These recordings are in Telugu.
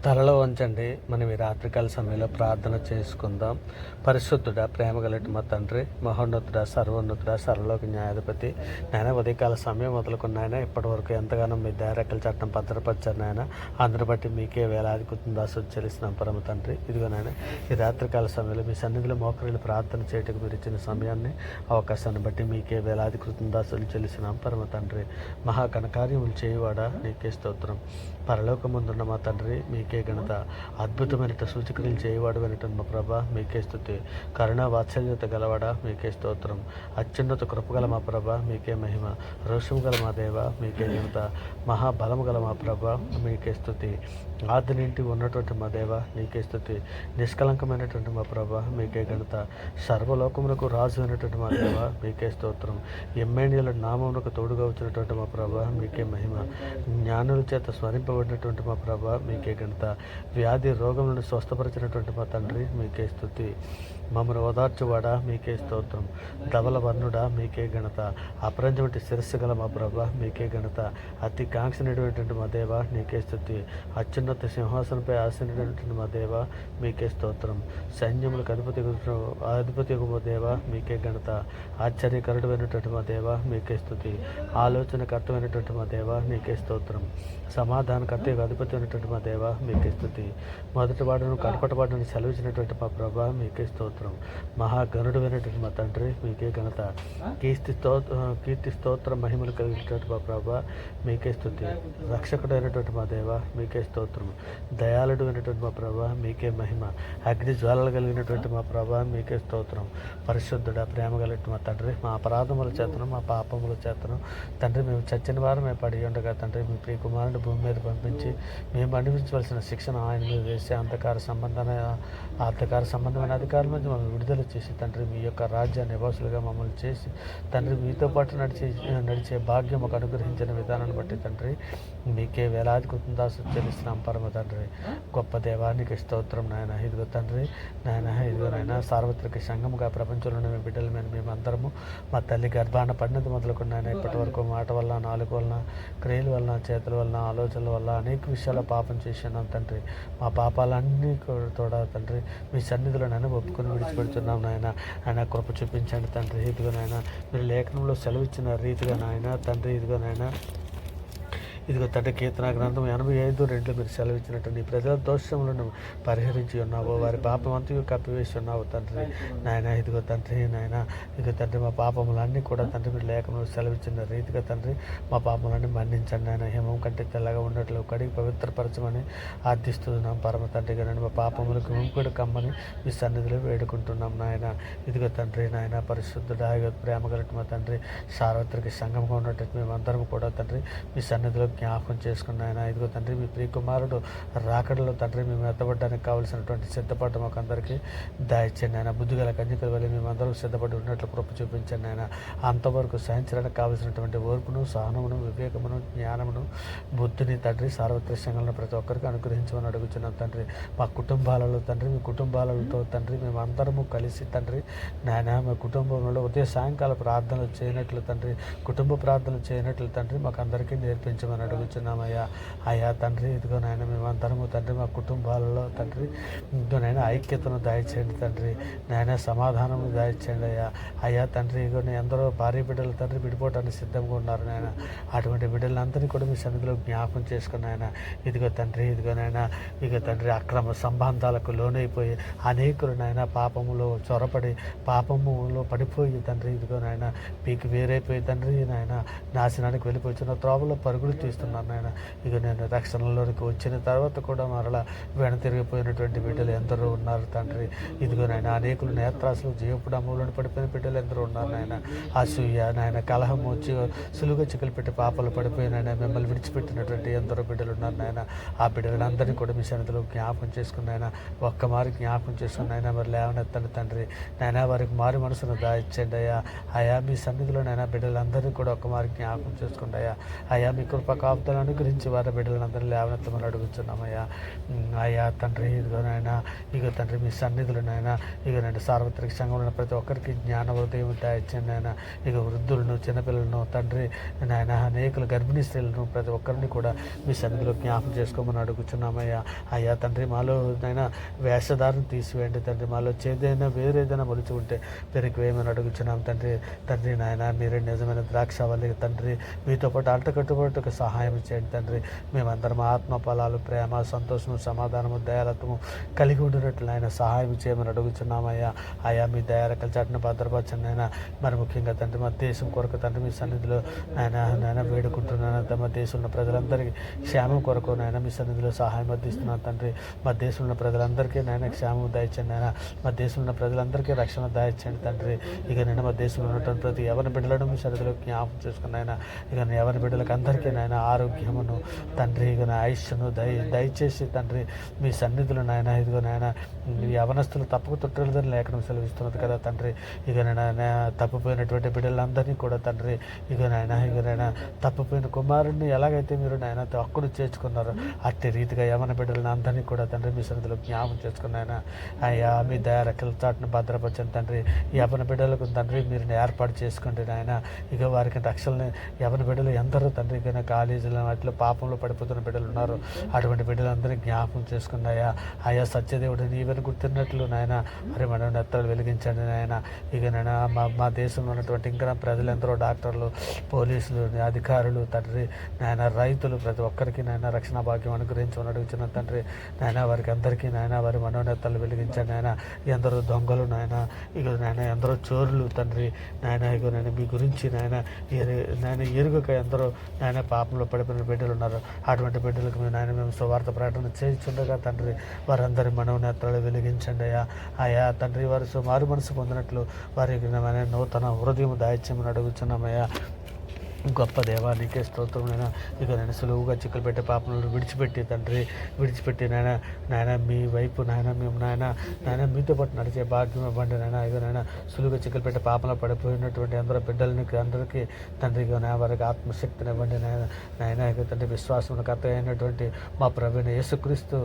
తలలో వంచండి. మనం ఈ రాత్రికాల సమయంలో ప్రార్థన చేసుకుందాం. పరిశుద్ధుడా, ప్రేమ కలిగిన మా తండ్రి, మహోన్నతుడా, సర్వోన్నతుడా, సర్వలోక న్యాయాధిపతి, నాయన ఉదయకాల సమయం మొదలుకున్న ఆయన ఇప్పటి వరకు ఎంతగానో మీ దయారెక్కల చట్టం భద్రపరిచారు నాయన. అందరి బట్టి మీకే వేలాది కృతజ్ఞతాస్తుతులు చెల్లిస్తున్నాం పరమ తండ్రి. ఇదిగో నాయన ఈ రాత్రికాల సమయంలో మీ సన్నిధిలో మోకరిల్లి ప్రార్థన చేయటకు మీరు ఇచ్చిన సమయాన్ని, అవకాశాన్ని బట్టి మీకే వేలాది కృతజ్ఞతాస్తుతులు చెల్లిస్తున్నాం పరమ తండ్రి. మహాఘనకార్యములు చేయువాడా నీకే స్తోత్రం. పరలోకముందున్న మా తండ్రి మీకే ఘనత. అద్భుతమైన సూచక్రియలు చేయవాడు వినటం మా ప్రభ మీకే స్తుతి. కరుణా వాత్సల్యత గలవాడా మీకే స్తోత్రం. అత్యున్నత కృపగల మా ప్రభ మీకే మహిమ. రోషము గల మా దేవ మీకే ఘనత. మహాబలము గల మా ప్రభ మీకే స్తుతి. ఆదినింటి ఉన్నటువంటి మా దేవ నీకే స్తుతి. నిష్కలంకమైనటువంటి మా ప్రభ మీకే ఘనత. సర్వలోకమునకు రాజు అయినటువంటి మా దేవ మీకే స్తోత్రం. ఎమ్మెన్యుల నామమునకు తోడుగా వచ్చినటువంటి మా ప్రభ మీకే మహిమ. జ్ఞానుల చేత స్మరింపబడినటువంటి మా ప్రభ మీకే ఘనత. వ్యాధి రోగములను స్వస్థపరిచినటువంటి మా తండ్రి మీకే స్తుతి. మమ్మల్ని ఓదార్చువాడా మీకే స్తోత్రం. ధవల వర్ణుడా మీకే ఘనత. అపరంజమంటి శిరస్సు గల మా ప్రభ మీకే ఘనత. అతి కాంక్షనటువంటి మా దేవ నీకే స్తుతి. అత్యున్నత సింహాసనంపై ఆసీనుడైనటువంటి మా దేవ మీకే స్తోత్రం. సైన్యములకు అధిపతి మా దేవ మీకే ఘనత. ఆశ్చర్యకరుడమైనటువంటి మా దేవ మీకే స్తుతి. ఆలోచనకర్తమైనటువంటి మా దేవ నీకే స్తోత్రం. సమాధానకర్త అధిపతి అయినటువంటి మా దేవ మీకే స్తుతి. మొదటివాడును కడపటవాడును సెలవిచ్చినటువంటి మా ప్రభ మీకే స్తోత్రం. మహాగణుడు అయినటువంటి మా తండ్రి మీకే ఘనత. కీర్తి స్తోత్రం మహిమలు కలిగినటువంటి మా ప్రభ మీకే స్తుతి. రక్షకుడు అయినటువంటి మా దేవ మీకే స్తోత్రం. దయాళుడు అయినటువంటి మా ప్రభ మీకే మహిమ. అగ్ని జ్వాలలు కలిగినటువంటి మా ప్రభ మీకే స్తోత్రం. పరిశుద్ధుడ, ప్రేమ కలిగిన మా తండ్రి, మా అపరాధముల చేతను మా పాపముల చేతను తండ్రి మేము చచ్చిన వారు మేము పడి ఉండగా తండ్రి మీ ప్రియ కుమారుడు భూమి మీద పంపించి మేము అనుభవించవలసిన శిక్షణ ఆయన మీద వేసి అంధకార సంబంధమైన అధికారుల నుంచి మమ్మల్ని విడుదల చేసి తండ్రి మీ యొక్క రాజ్య నివాసులుగా మమ్మల్ని చేసి తండ్రి మీతో పాటు నడిచే భాగ్యం మాకు అనుగ్రహించిన విధానాన్ని బట్టి తండ్రి మీకే వేలాది కృతజ్ఞతాస్తుతులు చెల్లిస్తున్నాం పరమ తండ్రి. గొప్ప దేవానికి స్తోత్రం నాయన. ఇదిగో తండ్రి నాయన, ఇదిగో నాయన సార్వత్రిక సంఘముగా ప్రపంచంలోని మీ బిడ్డల మీద మేమందరము మా తల్లి గర్భాన పడినది మొదలుకున్న ఆయన ఇప్పటి వరకు మాట వల్ల, నాలుగు వలన, క్రియల వలన, చేతుల వలన, ఆలోచనల వల్ల అనేక విషయాల పాపం చేస్తున్నాం తండ్రి. మా పాపాలన్నీ కూడా తండ్రి మీ సన్నిధిలో నన్ను ఒప్పుకొని విడిచిపెడుతున్నాం నాయన. ఆయన కృప చూపించండి తండ్రి. ఇదిగో నాయన మీరు లేఖనంలో సెలవిచ్చిన రీతిగా నాయన తండ్రి ఇదిగో నాయన ఇదిగో తండ్రి కీర్తన గ్రంథం 85:2 మీరు సెలవిచ్చినట్టు నీ ప్రజల దోషములను పరిహరించి ఉన్నావు, వారి పాపమంతా కప్పివేసి ఉన్నావు తండ్రి నాయన. ఇదిగో తండ్రి నాయన, ఇదిగో తండ్రి మా పాపములన్నీ కూడా తండ్రి మీరు లేఖనంలో సెలవిచ్చిన రీతిగా తండ్రి మా పాపములన్నీ మన్నించండి నాయన. హిమం కంటే తెల్లగా ఉన్నట్లు కడిగి పవిత్రపరచమని ఆర్థిస్తున్నాం పరమ తండ్రి గారు. మా పాపములకు కూడా కమ్మని మీ సన్నిధిలో వేడుకుంటున్నాం నాయన. ఇదిగో తండ్రి నాయన పరిశుద్ధుడా, ప్రేమ కలిగిన మా తండ్రి సార్వత్రిక సంఘంగా ఉన్నట్టు మేమందరం కూడా తండ్రి మీ సన్నిధిలో జ్ఞాపకం చేసుకున్న ఆయన. ఇదిగో తండ్రి మీ ప్రియ కుమారుడు రాకడలో తండ్రి మేము ఎత్తబడడానికి కావాల్సినటువంటి సిద్ధపడ్డ మాకు అందరికీ దయచండి ఆయన. బుద్ధిగల కన్యకల వల్ల మేమందరం సిద్ధపడి ఉన్నట్లు కృప చూపించండి ఆయన. అంతవరకు సహించడానికి కావాల్సినటువంటి ఓర్పును, సహనమును, వివేకమును, జ్ఞానమును, బుద్ధిని తండ్రి సార్వత్రిక సంఘంలో ప్రతి ఒక్కరికి అనుగ్రహించమని అడుగుతున్నాం తండ్రి. మా కుటుంబాలలో తండ్రి మీ కుటుంబాలతో తండ్రి మేము అందరము కలిసి తండ్రి నాయన మా కుటుంబంలో ఉదయ సాయంకాల ప్రార్థనలు చేయనట్లు తండ్రి, కుటుంబ ప్రార్థనలు చేయనట్లు తండ్రి మాకు అందరికీ నేర్పించమని అడుగుతున్నామయ్యా. అయ్యా తండ్రి ఇదిగో నాయన మేమందరము తండ్రి మా కుటుంబాలలో తండ్రి ఇదిగో నాయన ఐక్యతను దయచేయండి తండ్రి నాయన, సమాధానము దయచేయండి అయ్యా. అయ్యా తండ్రి ఇదిగో ఎందరో భార్య బిడ్డలు తండ్రి విడిపోవడానికి సిద్ధంగా ఉన్నారు నాయన. అటువంటి బిడ్డలందరినీ కూడా మీ సన్నిధిలో జ్ఞాపకం చేసుకుని ఆయన ఇదిగో తండ్రి ఇదిగో నాయన ఇదిగో తండ్రి అక్రమ సంబంధాలకు లోనైపోయి అనేకులు నాయన పాపములో చొరపడి పాపములో పడిపోయి తండ్రి ఇదిగో నాయన మీకు వేరైపోయి తండ్రి నాయన నాశనానికి వెళ్ళిపోతున్న త్రోవలో పరుగులు తీస్తున్నాను నాయన. ఇక నేను రక్షణలోనికి వచ్చిన తర్వాత కూడా మరలా తిరిగిపోయినటువంటి బిడ్డలు ఎందరో ఉన్నారు తండ్రి. ఇదిగో నాయన అనేకులు నేత్రాసులు జీవపుడు అమ్మలోని పడిపోయిన బిడ్డలు ఎందరో ఉన్నారు నాయన. అసూయ నాయన కలహం వచ్చి సులువుగా చిక్కులు పెట్టి పాపలు పడిపోయిన మిమ్మల్ని విడిచిపెట్టినటువంటి ఎందరో బిడ్డలు ఉన్నారు నాయన. ఆ బిడ్డలను అందరినీ కూడా మీ సన్నిధిలో జ్ఞాపకం చేసుకున్నాయన. ఒక్కమారి జ్ఞాపకం చేసుకున్నాయన. మరి లేవనెత్తండి తండ్రి నాయన, వారికి మారి మనసును దాయిచ్చండి అయ్యా. అయా మీ సన్నిధిలో నాయన బిడ్డలందరినీ కూడా ఒక్కమారి జ్ఞాపకం చేసుకుంటాయా. అయా మీ కృప కాపుదలను అనుగ్రహించి వారి బిడ్డలందరూ లేవనెత్తమని అడుగుతున్నామయ్యా. అయ్యా తండ్రి ఇదిగో నాయన, ఇక తండ్రి మీ సన్నిధులు నాయన, ఇక నేను సార్వత్రిక సంఘంలో ప్రతి ఒక్కరికి జ్ఞాన హృదయం దయచేయండి నాయన. ఇక వృద్ధులను, చిన్నపిల్లలను తండ్రి నాయన, అనేకులు గర్భిణీ స్త్రీలను ప్రతి ఒక్కరిని కూడా మీ సన్నిధిలో జ్ఞాపకం చేసుకోమని అడుగుతున్నామయ్యా. అయ్యా తండ్రి మాలో నైనా వేషధారణ తీసివేయండి తండ్రి. మాలో చేదైనా వేరేదైనా మొలిచి ఉంటే పెరికి వేయమని అడుగుతున్నాం తండ్రి. తండ్రి నాయన మీరే నిజమైన ద్రాక్షవల్లి తండ్రి. మీతో పాటు అంటకట్టుబట్టుకు సహాయం చేయండి తండ్రి. మేమందరం ఆత్మ ఫలాలు, ప్రేమ, సంతోషము, సమాధానము, దయాలత్వము కలిగి ఉండినట్లు ఆయన సహాయం చేయమని అడుగుతున్నామయ్యా. అయ్యా మీ దయారకల చాటును భద్రపరచండి అయినా. మరి ముఖ్యంగా తండ్రి మా దేశం కొరకు తండ్రి మీ సన్నిధిలో నాయన వేడుకుంటున్నాను. మా దేశంలో ప్రజలందరికీ క్షేమం కొరకు నాయన మీ సన్నిధిలో సహాయం అందిస్తున్నాను తండ్రి. మా దేశంలో ప్రజలందరికీ నాయన క్షేమం దయచండి ఆయన. మా దేశంలో ప్రజలందరికీ రక్షణ దయచండి తండ్రి. ఇక నేను మా దేశంలో ఉన్నటువంటి ప్రతి ఎవరి బిడ్డలను మీ సన్నిధిలో జ్ఞాపకం చేసుకున్న ఆయన. ఇక ఎవరి బిడ్డలకు అందరికీ నాయన ఆరోగ్యమును తండ్రి, ఇక నా ఆయుష్ను దయచేసి తండ్రి మీ సన్నిధులు నాయన. ఇదిగో నాయన యవనస్తులు తప్పుకు తొట్టలేదని లేఖనం సెలవిస్తున్నది కదా తండ్రి. ఇక నేను తప్పిపోయినటువంటి బిడ్డలందరినీ కూడా తండ్రి, ఇక నాయన తప్పిపోయిన కుమారుడిని ఎలాగైతే మీరు నాయన హక్కును చేర్చుకున్నారో అట్టి రీతిగా యవన బిడ్డలను అందరినీ కూడా తండ్రి మీ సన్నిధిలో జ్ఞాపకం చేసుకున్నాయన. అయ్యా మీ దయ రెక్కల చాటును భద్రపరచండి తండ్రి. యవన బిడ్డలకు తండ్రి మీరు ఏర్పాటు చేసుకోండి నాయన. ఇక వారికి రక్షణని యవన బిడ్డలు ఎందరో తండ్రి ఇక కాలేజీలో వాటిలో పాపంలో పడిపోతున్న బిడ్డలు ఉన్నారు. అటువంటి బిడ్డలందరినీ జ్ఞాపకం చేసుకున్నాయా. అయా సత్యదేవుడు నీవని గుర్తున్నట్లు నాయన మరి మనం నెత్తలు వెలిగించండి నాయన. ఇక నేను మా దేశంలో ఉన్నటువంటి ఇంకా ప్రజలు ఎందరో డాక్టర్లు, పోలీసులు, అధికారులు తండ్రి నాయన, రైతులు ప్రతి ఒక్కరికి నాయన రక్షణ భాగ్యం అనుగ్రహించమని అడుగుతున్న తండ్రి నాయన. వారికి అందరికీ నాయన వారి మనోనేతలు వెలిగించండి నాయన. ఎందరో దొంగలు నాయన, ఇక నాయన ఎందరో చోరులు తండ్రి నాయన, ఇక నేను మీ గురించి నాయన ఎరుగక ఎందరో నాయన పాపంలో పడిపోయిన బిడ్డలు ఉన్నారు. అటువంటి బిడ్డలకు మేము సువార్త ప్రకటన చేయించుండగా తండ్రి వారందరి మనోనేతలు వెలిగించండి అయ్యా. అయ్యా తండ్రి వారు మారు మనసు పొందినట్లు వారికి నూతన హృదయం దాయిత్యమని అడుగుతున్నామయ్యా. గొప్ప దేవా నీకే స్తోత్రమైనా. ఇక నేను సులువుగా చిక్కులు పెట్టే పాపలను విడిచిపెట్టి తండ్రి నాయన మీ వైపు మేము నాయన మీతో పాటు నడిచే భాగ్యం ఇవ్వండి నాయన. ఇక సులువుగా చిక్కులు పెట్టే పాపంలో పడిపోయినటువంటి అందరూ బిడ్డలని అందరికీ తండ్రి వారికి ఆత్మశక్తిని ఇవ్వండి నాయన. ఇక తండ్రి విశ్వాసం కర్త అయినటువంటి మా ప్రభువైన యేసుక్రీస్తు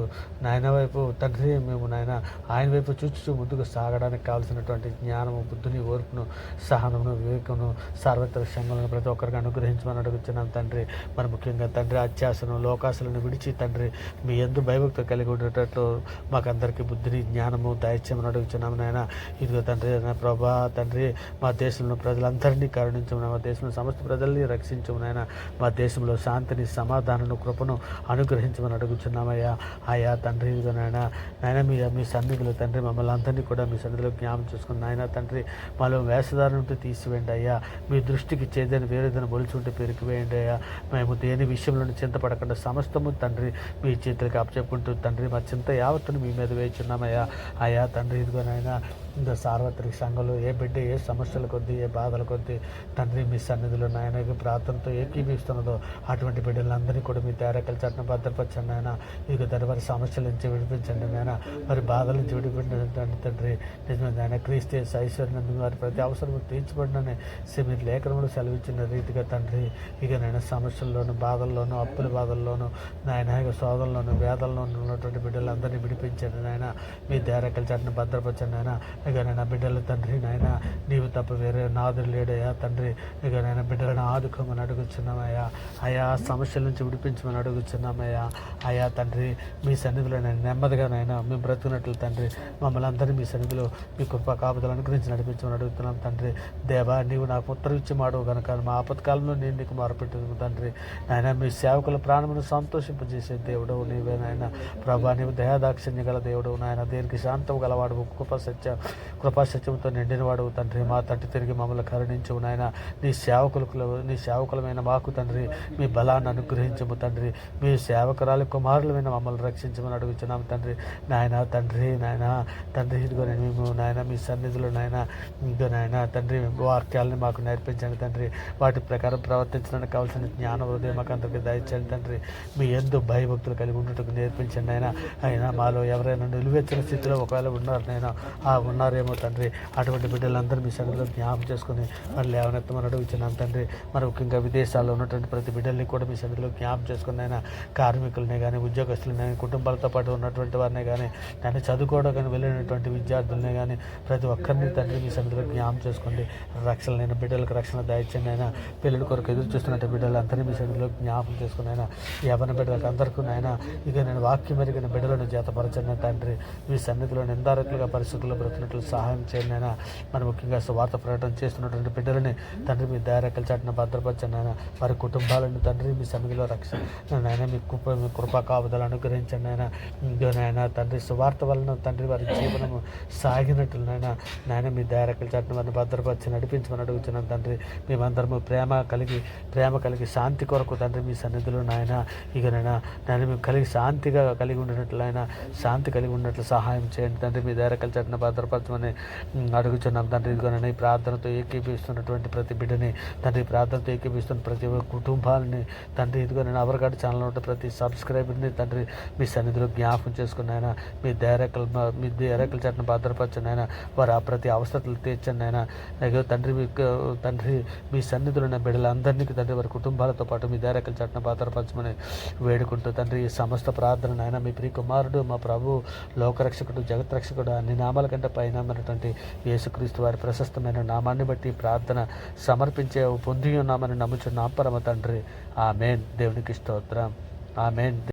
నాయన వైపు తండ్రి మేము నాయన ఆయన వైపు చూచు ముందుకు సాగడానికి కావాల్సినటువంటి జ్ఞానము, బుద్ధిని, ఓర్పును, సహనమును, వివేకమును, సార్వత్రిక సంఘాలను ప్రతి ఒక్కరికి అనుగ్రహించమని అడుగుతున్నాం తండ్రి. మరి ముఖ్యంగా తండ్రి అత్యాశను, లోకాశలను విడిచి తండ్రి మీ యందు భయభక్తి కలిగి ఉండేటట్లు మాకందరికీ బుద్ధిని, జ్ఞానము దయచేయమని అడుగుతున్నాం నాయన. ఇదిగో తండ్రి ప్రభా తండ్రి మా దేశంలో ప్రజలందరినీ కరుణించము, మా దేశంలో సమస్త ప్రజల్ని రక్షించము నాయన. మా దేశంలో శాంతిని, సమాధానను, కృపను అనుగ్రహించమని అడుగుతున్నామయ్యా. అయ్యా తండ్రి ఇదిగో నాయన మీ సన్నిధిలో తండ్రి మమ్మల్ని అందరినీ కూడా మీ సన్నిధిలో జ్ఞాపం చేసుకుని నాయన తండ్రి మాలో వేషధారణ ఉంటే తీసివేయండి అయ్యా. మీ దృష్టికి చేదని వేరేదని మొలిచుంటే పెరిగివేయండి అయ్యా. మేము దేని విషయంలో చింతపడకుండా సమస్తము తండ్రి మీ చేతులకు అప్పచెప్పుకుంటూ తండ్రి మా చింత యావత్తును మీ మీద వేయించున్నామయ్యా. అయ్యా తండ్రి ఇదిగో నాయన ఇంకా సార్వత్రిక సంఘంలో ఏ బిడ్డ ఏ సమస్యల కొద్దీ, ఏ బాధల కొద్దీ తండ్రి మీ సన్నిధిలో నాయనకి ప్రార్థనతో ఏకీభవిస్తున్నదో అటువంటి బిడ్డలందరినీ కూడా మీ తేరకల చట్టం భద్రపరచండి నాయన. ఇక తండ్రి వారి సమస్యల నుంచి విడిపించండి నాయన. వారి బాధల నుంచి విడిపించండి తండ్రి. నిజమే నాయన క్రీస్తు ఐశ్వర్యం వారి ప్రతి అవసరం తీర్చబడినని మీరు లేఖనంలో సెలవిచ్చిన రీతిగా తండ్రి ఇక నేను సమస్యల్లోనూ, బాధల్లోనూ, అప్పుల బాధల్లోనూ నాయన ఇక శోధంలోనూ, వేదల్లోనూ ఉన్నటువంటి బిడ్డలందరినీ విడిపించండి నాయన. మీ తేరకల చట్టం భద్రపరచండి నాయన. ఇక నేను బిడ్డల తండ్రి నాయన నీవు తప్ప వేరే నాదుడు లేడయ్యా తండ్రి. ఇక నేను బిడ్డలను ఆదుకోమని అడుగుతున్నామయ్యా. అయా సమస్యల నుంచి విడిపించమని అడుగుతున్నామయ్యా. అయా తండ్రి మీ సన్నిధిలో నేను నెమ్మదిగా నాయన మేము బ్రతుకున్నట్లు తండ్రి మమ్మల్ని అందరినీ మీ సన్నిధిలో మీ కృపా కాపుదల అనుగ్రహించి నడిపించమని అడుగుతున్నాం తండ్రి. దేవా నీవు నాకు ఉత్తరవిచ్చి మాడవు కనుక మా ఆపత్కాలంలో నేను నీకు మొరపెట్టును తండ్రి నాయన. మీ సేవకుల ప్రాణమును సంతోషింపజేసే దేవుడవు నీవే నాయన. ప్రభా నీవు దయాదాక్షిణ్య గల దేవుడవు నాయన. దేనికి శాంతవు గలవాడు, కృపాసత్యంతో నిండినవాడు తండ్రి. మా తట్టు తిరిగి మమ్మల్ని కరుణించవు నాయన. నీ సేవకులమైన మాకు తండ్రి మీ బలాన్ని అనుగ్రహించము తండ్రి. మీ సేవకురాలి కుమారులమైన మమ్మల్ని రక్షించమని అడుగుతున్నాము తండ్రి నాయన. తండ్రి ఇదిగో మేము నాయన మీ సన్నిధిలో నాయన ఇదిగో నాయన తండ్రి వాక్యాలని మాకు నేర్పించండి తండ్రి. వాటి ప్రకారం ప్రవర్తించడానికి కావాల్సిన జ్ఞాన హృదయం మాకు అందరికీ దయచేయండి తండ్రి. మీ ఎందు భయభక్తులు కలిగి ఉండటకు నేర్పించండి నాయన. అయినా మాలో ఎవరైనా నిలువెచ్చిన స్థితిలో ఒకవేళ ఉన్నారు నాయన, ఆ ఉన్న ఉన్నారేమో తండ్రి, అటువంటి బిడ్డలందరూ మీ సన్నిధిలో జ్ఞాపకం చేసుకుని మరి లేవనెత్తమని అడుగుతున్నాం తండ్రి. మరి ముఖ్యంగా విదేశాల్లో ఉన్నటువంటి ప్రతి బిడ్డల్ని కూడా మీ సన్నిధిలో జ్ఞాపకం చేసుకుని అయినా కార్మికులనే కానీ, ఉద్యోగస్తులనే కానీ, కుటుంబాలతో పాటు ఉన్నటువంటి వారిని కానీ, దాన్ని చదువుకోవడం కానీ వెళ్ళినటువంటి విద్యార్థులనే కానీ ప్రతి ఒక్కరిని తండ్రి మీ సన్నిధిలో జ్ఞాపకం చేసుకోండి. రక్షణ లేని బిడ్డలకు రక్షణ దయచేయండి అయినా, పెళ్ళిళ్ళ కొరకు ఎదురు చూస్తున్నట్టు బిడ్డలందరినీ మీ సన్నిధిలో జ్ఞాపకం చేసుకుని అయినా, యవ్వన బిడ్డలకు అందరికీ నాయన ఇక నేను వాక్యం ఎరిగిన బిడ్డలను జతపరచండి తండ్రి. మీ సన్నిధిలో నిందారకులుగా పరిస్థితుల్లో బ్రతుకున్నట్లు సహాయం చేయండి అయినా. మరి ముఖ్యంగా స్వార్థ ప్రకటన చేస్తున్నటువంటి బిడ్డలని తండ్రి మీ దయరెక్కల చాటున భద్రపరచండి అయినా. వారి కుటుంబాలను తండ్రి మీ సన్నిధిలో నాయన మీ కృపా కాపుదలు అనుగ్రహించండి అయినా. ఇదిగోనైనా తండ్రి స్వార్థ వలన తండ్రి వారి జీవనము సాగినట్లు నాయన మీ దయరెక్కల చాటున వారిని భద్రపరిచి నడిపించమని అడుగుతున్నాను తండ్రి. మేమందరము ప్రేమ కలిగి శాంతి కొరకు తండ్రి మీ సన్నిధిలో నాయన ఇకనైనా నేను మేము శాంతిగా కలిగి ఉండినట్లు అయినా, శాంతి కలిగి ఉన్నట్లు సహాయం చేయండి తండ్రి. మీ దయరెక్కల చాటున భద్రపరచమని అడుగుతున్నాం తండ్రి. ఇదిగోనైనా ఈ ప్రార్థనతో ఏకీపిస్తున్నటువంటి ప్రతి బిడ్డని తండ్రి, ప్రార్థనతో ఏకీపిస్తున్న ప్రతి కుటుంబాలని తండ్రి, ఇదిగోనైనా అవరగడ్డ ఛానల్ ఉంటే ప్రతి సబ్స్క్రైబర్ని తండ్రి మీ సన్నిధిలో జ్ఞాపకం చేసుకుని ఆయన మీ దయరెక్కల చాటున భద్రపరచండి ఆయన. వారు ఆ ప్రతి అవసరాలు తీర్చండి ఆయన. తండ్రి మీ సన్నిధిలో ఉన్న బిడ్డలందరినీ తండ్రి వారి కుటుంబాలతో పాటు మీ దయరెక్కల చాటున భద్రపరచమని వేడుకుంటూ తండ్రి ఈ సమస్త ప్రార్థన ఆయన మీ ప్రియ కుమారుడు మా ప్రభు లోకరక్షకుడు జగత్రక్షకుడు అన్ని నామాల కంటే పైనామైనటువంటి యేసుక్రీస్తు వారి ప్రశస్తమైన నామాన్ని బట్టి ప్రార్థన సమర్పించే పొంది ఉన్నామని నమ్ముచున్నాం పరమ తండ్రి. ఆమేన్. దేవునికి స్తోత్రం. ఆమేన్.